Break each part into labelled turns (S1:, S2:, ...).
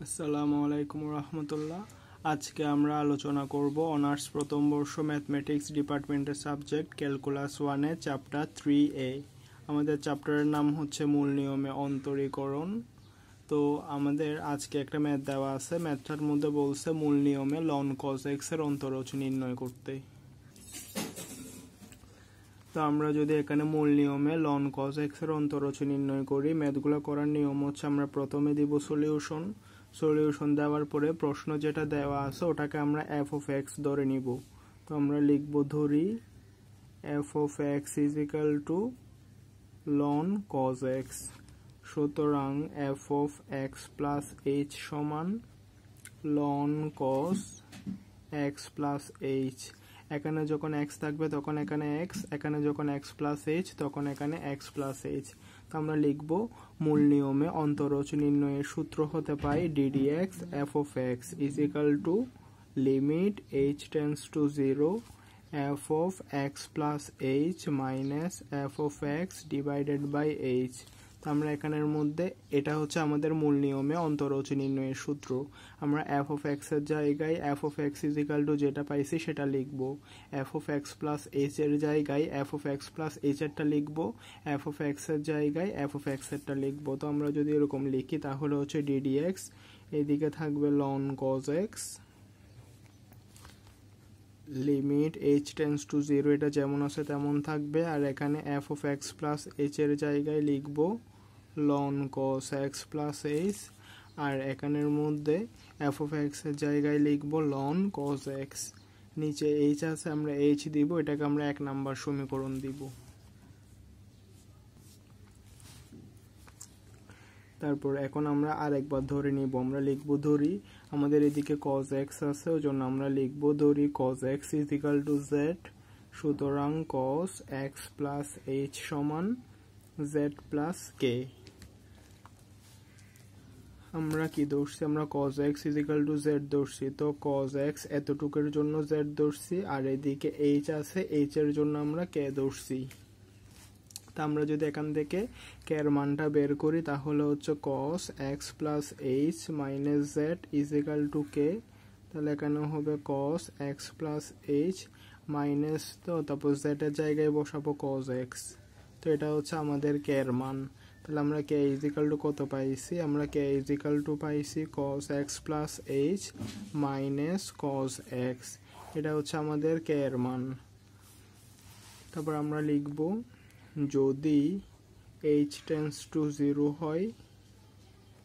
S1: আসসালামু আলাইকুম রহমতুল্লাহ। আজকে আমরা আলোচনা করব অনার্স প্রথম বর্ষ ম্যাথমেটিক্স ডিপার্টমেন্টের সাবজেক্ট ক্যালকুলাস 1-এ চ্যাপ্টার 3A। আমাদের চ্যাপ্টারের নাম হচ্ছে মূল নিয়মে অন্তরীকরণ। তো আমাদের আজকে একটা ম্যাথ দেওয়া আছে, ম্যাথটার মধ্যে বলছে মূল নিয়মে লন কজ এক্স এর অন্তরজ নির্ণয় করতে। তো আমরা যদি এখানে মূল নিয়মে লন কজ এক্স এর অন্তরজ নির্ণয় করি, ম্যাথগুলো করার নিয়ম হচ্ছে আমরা প্রথমে দিব সলিউশন দেওয়ার পরে প্রশ্ন যেটা দেওয়া আছে ওটাকে আমরা এফ অফ এক্স ধরে নিব। তো আমরা লিখব ধরি F of X is equal to ln cos X. সুতরাং F of X plus H সমান ln cos X plus H. এখানে যখন এক্স থাকবে তখন এখানে এক্স, এখানে যখন এক্স প্লাস এইচ তখন এখানে এক্স প্লাস এইচ। তো আমরা লিখব মূল নিয়মে অন্তরজ নির্ণয়ের সূত্র হতে পাই ddx f of x is equal to limit h tends to 0 f of x plus h minus f of x divided by h। তো আমরা এখানের মধ্যে এটা হচ্ছে আমাদের মূল নিয়মে অন্তরজ নির্ণয়ের সূত্র। আমরা f of x এর জায়গায় f of x is equal to যেটা পাইছি সেটা লিখব, f of x plus h এর জায়গায় f of x plus h এরটা লিখব, f of x এর জায়গায় f of x এরটা লিখব। তো আমরা যদি এরকম লিখি তাহলে হচ্ছে ddx, এদিকে থাকবে ln cos x limit h tends to 0, এটা যেমন আছে তেমন থাকবে। আর এখানে f of x plus h এর জায়গায় লিখব ln cos x plus h, আর এখানের মধ্যে f of x এর জায়গায় লিখব ln cos x। নিচে h আছে, আমরা h দিব, এটাকে আমরা 1 নাম্বার সমীকরণ দিব। তারপর এখন আমরা আরেকবার ধরে নিব, আমরা লিখব ধরি আমাদের এদিকে cos x আছে, ওজন্য আমরা লিখব ধরি cos x is equal to z। সুতরাং cos x plus h সমান z plus k। আমরা কি ধরছি? আমরা cos x is equal to z ধরছি। তো cos x এতটুকুর জন্য z ধরছি, আর এদিকে h আছে, h এর জন্য আমরা k ধরছি। তা আমরা যদি এখান থেকে k এর মানটা বের করি তাহলে হচ্ছে cos x plus h minus z is equal to k। তাহলে এখানে হবে cos x plus h minus, তো তারপর z এর জায়গায় বসাবো cos x। তো এটা হচ্ছে আমাদের k এর মান। তাহলে আমরা k is equal to কত পাইছি? আমরা k is equal to পাইছি cos x plus h minus cos x। এটা হচ্ছে আমাদের k এর মান। তারপর আমরা লিখব যদি h tends to 0 হয়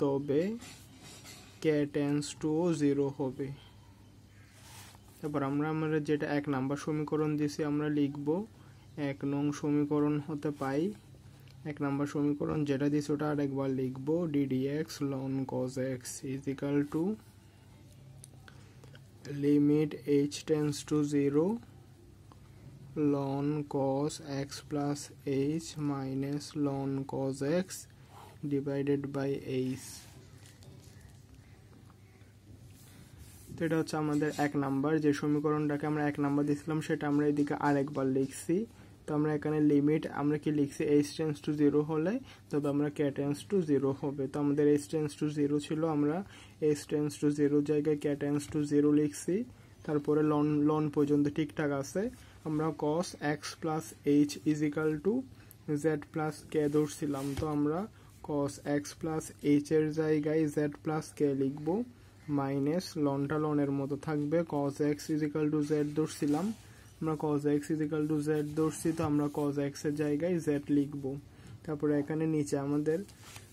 S1: তবে k tends to 0 হবে। তারপর আমরা যেটা 1 নাম্বার সমীকরণ দিছি আমরা লিখব 1 নং সমীকরণ হতে পাই 1 নাম্বার সমীকরণ যেটা দিছি ওটা আরেকবার লিখব ddx ln cos x is equal to limit h tends to 0 ln cos x plus h minus ln cos x divided by h। তো এটা হচ্ছে আমাদের 1 নাম্বার, যে সমীকরণটাকে আমরা 1 নাম্বার দিছিলাম সেটা আমরা এদিকে আরেকবার লিখছি। তো আমরা এখানে লিমিট আমরা কি লিখছি h tends to 0 হলে তবে আমরা k tends to 0 হবে। তো আমাদের h tends to 0 ছিল, আমরা h tends to 0 জায়গায় k tends to 0 লিখছি। তারপরে ln পর্যন্ত ঠিকঠাক আছে। আমরা cos x plus h is equal to z plus k ধরছিলাম। তো আমরা cos x plus h এর জায়গায় z plus k লিখব, মাইনাস লনটা লনের মতো থাকবে। cos x is equal to z ধরছিলাম, আমরা cos x is equal to z ধরছি, তো আমরা cos x এর জায়গায় z লিখব। তারপরে এখানে নিচে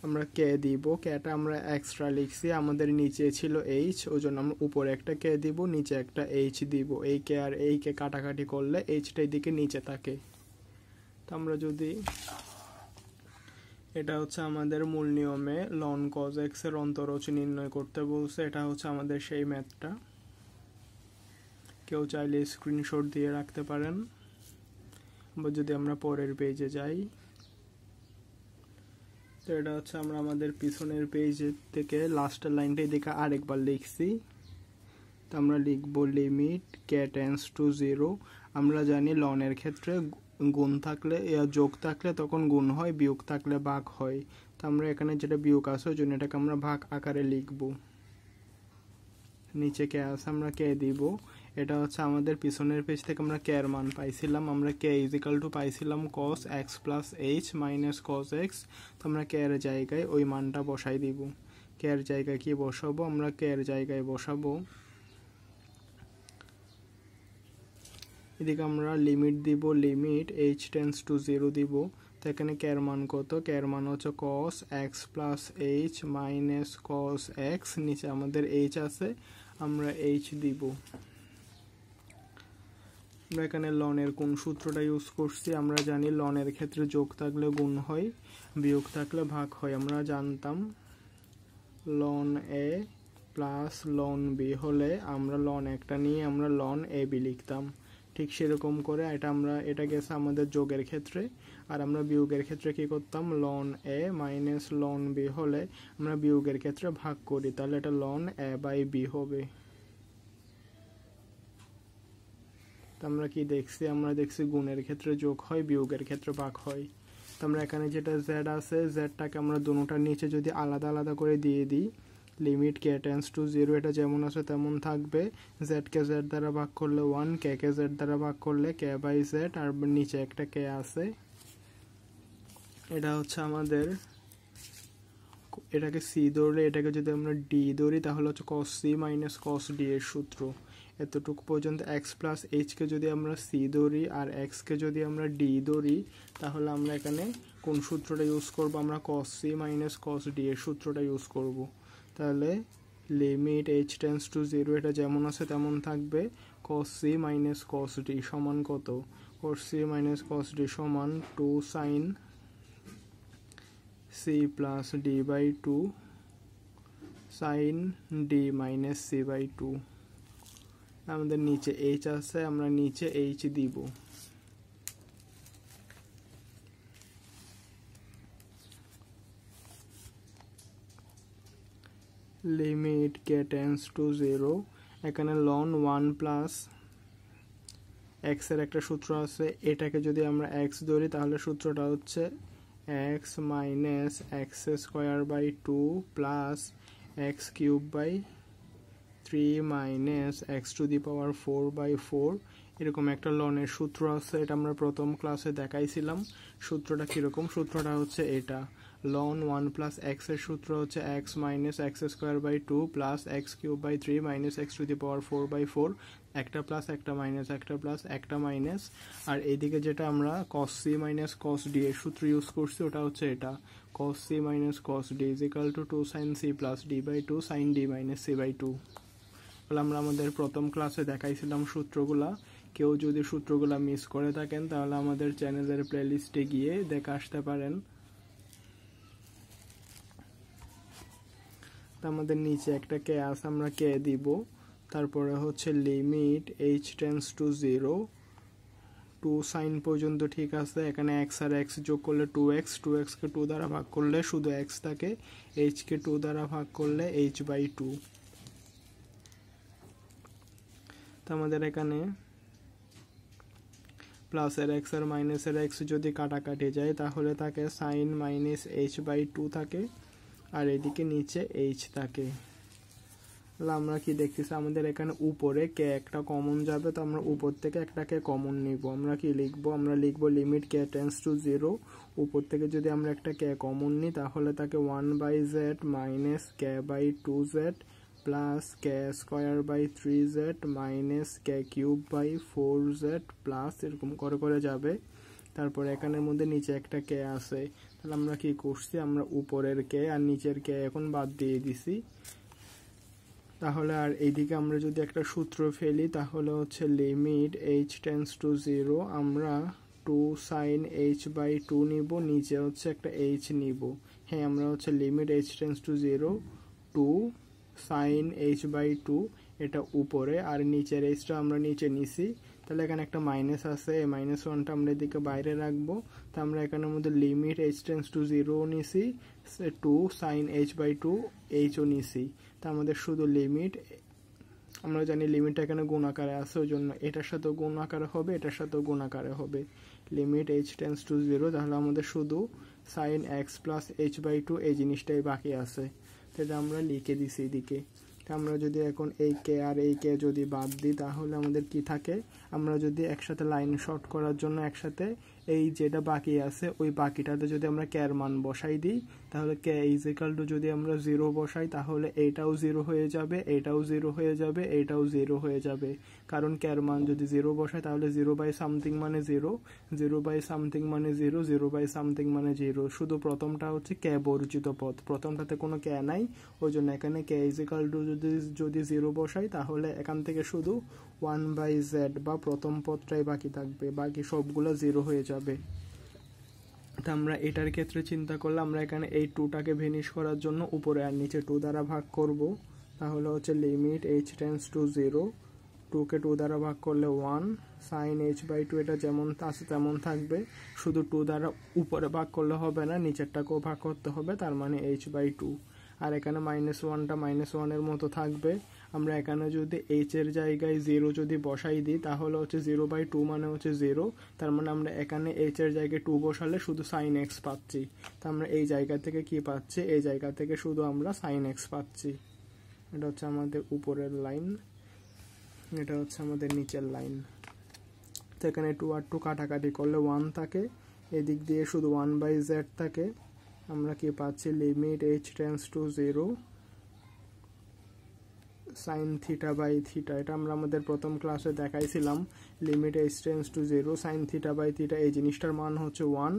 S1: আমরা k দিব, kটা আমরা এক্সট্রা লিখছি, আমাদের নিচে ছিল h, ওজন্য আমরা উপরে একটা k দিব, নিচে একটা h দিব। এই k আর এই k কাটাকাটি করলে hটা এদিকে নিচে থাকে। তো আমরা যদি এটা হচ্ছে আমাদের মূল নিয়মে ln cos x এর অন্তরজ নির্ণয় করতে বলছে। এটা হচ্ছে আমাদের সেই ম্যাথটা, কেউ চাইলে স্ক্রিনশট দিয়ে রাখতে পারেন। বা যদি আমরা পরের পেজে যাই, তো এটা হচ্ছে আমরা আমাদের পিছনের পেজ থেকে লাস্টের লাইনটা এদিকে আরেকবার লিখছি। তো আমরা লিখব লিমিট k tends to 0। আমরা জানি লনের ক্ষেত্রে গুণ থাকলে যোগ থাকলে তখন গুণ হয়, বিয়োগ থাকলে ভাগ হয়। তো আমরা এখানে যেটা বিয়োগ আছে ওই জন্য এটাকে আমরা ভাগ আকারে লিখব। নিচে কে আছে আমরা কে দিব। এটা হচ্ছে আমাদের পিছনের পেজ থেকে আমরা কে এর মান পাইছিলাম, আমরা কে ইজিক্যাল টু পাইছিলাম cos x plus H minus cos x। তো আমরা কে এর জায়গায় ওই মানটা বসাই দিব। কে এর জায়গায় কি বসাবো, আমরা কে এর জায়গায় বসাবো, এদিকে আমরা লিমিট দিব, লিমিট h টেন্ডস টু 0 দিব। তো এখানে কে এর মান কত, কে এর মান হচ্ছে cos x plus H minus cos x, নিচে আমাদের h আছে, আমরা h দিব। আমরা এখানে লনের কোন সূত্রটা ইউজ করছি, আমরা জানি লনের ক্ষেত্রে যোগ থাকলে গুণ হয়, বিয়োগ থাকলে ভাগ হয়। আমরা জানতাম লন এ প্লাস লন বি হলে আমরা লন একটা নিয়ে আমরা লন এ বি লিখতাম। ঠিক সেরকম করে এটা গেছে আমাদের যোগের ক্ষেত্রে, আর আমরা বিয়োগের ক্ষেত্রে কি করতাম, লন এ মাইনাস লন বি হলে আমরা বিয়োগের ক্ষেত্রে ভাগ করি, তাহলে এটা লন এ বাই বি হবে। আমরা কি দেখছি, আমরা দেখছি গুণের ক্ষেত্রে যোগ হয়, বিয়োগের ক্ষেত্রে ভাগ হয়। তো আমরা এখানে যেটা জেড আছে, জেডটাকে আমরা দুটোটার নিচে যদি আলাদা আলাদা করে দিয়ে দিই, লিমিট কে টেন্ডস টু 0, এটা যেমন আছে তেমন থাকবে। জেড কে জেড দ্বারা ভাগ করলে 1, কে কে জেড দ্বারা ভাগ করলে কে বাই জেড, আর নিচে একটা কে আছে। এটা হচ্ছে আমাদের, এটাকে সি ধরলে, এটাকে যদি আমরা ডি ধরি তাহলে হচ্ছে cos c minus cos d এর সূত্র। এতটুকু পর্যন্ত x প্লাস এইচকে যদি আমরা সি ধরি আর এক্সকে যদি আমরা ডি ধরি, তাহলে আমরা এখানে কোন সূত্রটা ইউজ করব, আমরা cos c minus cos d এর সূত্রটা ইউজ করব। তাহলে লিমিট h টেন্ডস টু 0, এটা যেমন আছে তেমন থাকবে। cos c minus cos d সমান কত, cos c minus cos d সমান 2 sin c plus d by 2 sin d minus c by 2। আমাদের নিচে h আছে, আমরা নিচে h দিব। লিমিট কে টেন্ডস টু 0, এখানে লন 1 প্লাস x এর একটা সূত্র আছে, এটাকে যদি আমরা x ধরি তাহলে সূত্রটা হচ্ছে x minus x square by 2 plus x cube by 3 minus x to the power 4 by 4। এরকম একটা লনের সূত্র আছে, এটা আমরা প্রথম ক্লাসে দেখাইছিলাম। সূত্রটা কীরকম, সূত্রটা হচ্ছে এটা, লন 1 প্লাস এক্স এর সূত্র হচ্ছে x minus x square by 2 plus x cube by 3 minus x to the power 4 by 4। একটা প্লাস একটা মাইনাস, একটা প্লাস একটা মাইনাস। আর এইদিকে যেটা আমরা cos c minus cos d এর সূত্র ইউজ করছি, ওটা হচ্ছে এটা, cos c minus cos d is equal to 2 sin c plus d by 2 sin d minus c by 2। বলে আমরা আমাদের প্রথম ক্লাসে দেখাইছিলাম সূত্রগুলা। কেউ যদি সূত্রগুলা মিস করে থাকেন তাহলে আমাদের চ্যানেলের প্লেলিস্টে গিয়ে দেখে আসতে পারেন। আমাদের নিচে একটা কে আছে, আমরা কে দিব। তারপরে হচ্ছে limit h tends to 0, 2 sine পর্যন্ত ঠিক আছে। এখানে x আর x যোগ করলে 2x, 2x কে 2 দ্বারা ভাগ করলে শুধু x থাকে, h কে 2 দ্বারা ভাগ করলে h বাই 2। তো আমাদের এখানে প্লাসের x আর মাইনাসের x যদি কাটাকাটি যায় তাহলে থাকে সাইন মাইনাস h বাই 2 থাকে, আর এদিকে নিচে h থাকে। আমরা কি দেখতেছি, আমাদের এখানে উপরে কে একটা কমন যাবে, তো আমরা উপর থেকে একটাকে কমন নিব। আমরা কি লিখবো, আমরা লিখবো লিমিট কে টেন্ডস টু 0, উপর থেকে যদি আমরা একটা কে কমন নিই তাহলে তাকে 1 by z minus k by 2z plus k square by 3z minus k cube by 4z plus এরকম করে করে যাবে। তারপর এখানের মধ্যে নিচে একটা কে আছে, তাহলে আমরা কি করছি, আমরা উপরের কে আর নিচের কে এখন বাদ দিয়ে দিছি। তাহলে আর এইদিকে আমরা যদি একটা সূত্র ফেলি তাহলে হচ্ছে লিমিট h টেন্ডস টু 0, আমরা 2 sin h বাই 2 নিব, নিচে হচ্ছে একটা h নিব। হ্যাঁ, আমরা হচ্ছে limit h tends to 0, 2 sin h by 2 এটা উপরে, আর নিচের এইচটা আমরা নিচে নিছি। তাহলে এখানে একটা মাইনাস আছে, এই মাইনাস ওয়ানটা আমরা এদিকে বাইরে রাখবো। তো আমরা এখানের মধ্যে লিমিট h টেন্ডস টু 0 নিছি, 2 sin h বাই 2 h ও নিছি। তা আমাদের শুধু লিমিট, আমরা জানি লিমিটটা এখানে গুণ আকারে আছে, ওই জন্য এটার সাথেও গুণ আকারে হবে, এটার সাথেও গুণ আকারে হবে। লিমিট h টেন্ডস টু 0, তাহলে আমাদের শুধু sin x plus h by 2 এই জিনিসটাই বাকি আছে। তো এটা আমরা লিখে দিছি এদিকে। আমরা যদি এখন এই কে আর এই কে যদি বাদ দিই তাহলে আমাদের কি থাকে, আমরা যদি একসাথে লাইন শর্ট করার জন্য একসাথে এই যেটা বাকি আছে ওই বাকিটাতে যদি আমরা কে এর মান বসাই দিই তাহলে কে ইজ ইকাল টু যদি আমরা 0 বসাই তাহলে এইটাও 0 হয়ে যাবে, এইটাও 0 হয়ে যাবে, এইটাও 0 হয়ে যাবে। কারণ কে এর মান যদি 0 বসাই তাহলে 0 বাই সামথিং মানে 0, 0 বাই সামথিং মানে 0, 0 বাই সামথিং মানে 0। শুধু প্রথমটা হচ্ছে কে বর্জিত পদ, প্রথমটাতে কোনো কে নাই, ওই জন্য এখানে কে ইজ ইকাল টু যদি 0 বসাই তাহলে এখান থেকে শুধু 1/z বা প্রথম পদটাই বাকি থাকবে, বাকি সবগুলো 0 হয়ে যাবে। তা আমরা এটার ক্ষেত্রে চিন্তা করলে আমরা এখানে এই 2টাকে ভেনিশ করার জন্য উপরে আর নিচে 2 দ্বারা ভাগ করব, তাহলে হচ্ছে লিমিট h টেন্ডস টু 0, 2কে 2 দ্বারা ভাগ করলে 1 sin h/2, এটা যেমন আছে তেমন থাকবে, শুধু 2 দ্বারা উপরে ভাগ করলে হবে না, নিচেরটাকেও ভাগ করতে হবে, তার মানে h/2। আর এখানে -1টা -1 এর মতো থাকবে। আমরা এখানে যদি h এর জায়গায় 0 যদি বসাই দিই তাহলে হচ্ছে 0/2 মানে হচ্ছে 0, তার মানে আমরা এখানে h এর জায়গায় 2 বসালে শুধু sin x পাচ্ছি। তা আমরা এই জায়গা থেকে কি পাচ্ছি, এই জায়গা থেকে শুধু আমরা sin x পাচ্ছি। এটা হচ্ছে আমাদের উপরের লাইন, এটা হচ্ছে আমাদের নিচের লাইন। তো এখানে 2 আর 2 কাটাকাটি করলে 1 থাকে, এদিক দিয়ে শুধু 1/z থাকে। আমরা কি পাচ্ছি, limit h tends to 0 sin θ/θ, এটা আমরা আমাদের প্রথম ক্লাসে দেখাইছিলাম। Limit h tends to 0 sin θ/θ, এই জিনিসটার মান হচ্ছে 1,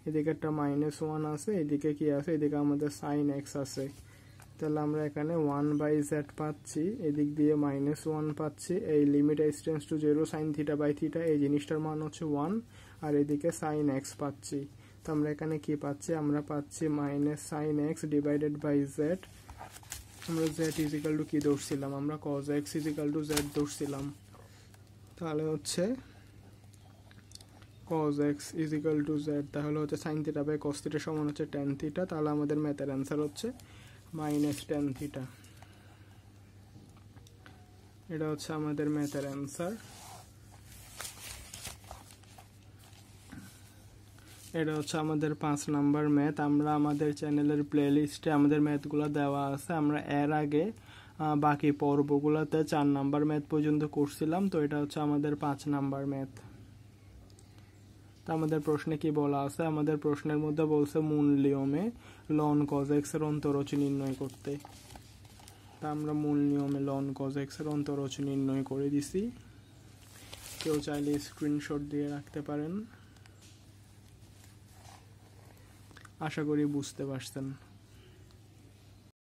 S1: এদিকে একটা -1 আছে, এদিকে কি আছে, এদিকে আমাদের sin x আছে। তাহলে আমরা এখানে 1/z পাচ্ছি, এদিক দিয়ে -1 পাচ্ছি, এই limit h tends to 0 sin θ/θ, এই জিনিসটার মান হচ্ছে 1, আর এদিকে sin x পাচ্ছি। তো আমরা এখানে কি পাচ্ছি, আমরা পাচ্ছি -sin x divided by z। আমরা z ইজ ইকাল টু কি ধরছিলাম, আমরা cos x is equal to z ধরছিলাম, তাহলে হচ্ছে cos x is equal to z, তাহলে হচ্ছে sin θ বাই cos θ সমান হচ্ছে tan θ। তাহলে আমাদের ম্যাথের অ্যান্সার হচ্ছে -tan θ। এটা হচ্ছে আমাদের ম্যাথের অ্যান্সার। এটা হচ্ছে আমাদের 5 নাম্বার ম্যাথ। আমরা আমাদের চ্যানেলের প্লেলিস্টে আমাদের ম্যাথগুলো দেওয়া আছে। আমরা এর আগে বাকি পর্বগুলোতে 4 নাম্বার ম্যাথ পর্যন্ত করছিলাম, তো এটা হচ্ছে আমাদের 5 নাম্বার ম্যাথ। তো আমাদের প্রশ্নে কি বলা আছে, আমাদের প্রশ্নের মধ্যে বলছে মূল নিয়মে ln cos x এর অন্তরজ নির্ণয় করতে। তা আমরা মূল নিয়মে ln cos x এর অন্তরজ নির্ণয় করে দিছি। কেউ চাইলে স্ক্রিনশট দিয়ে রাখতে পারেন। আশা করি বুঝতে পারছেন।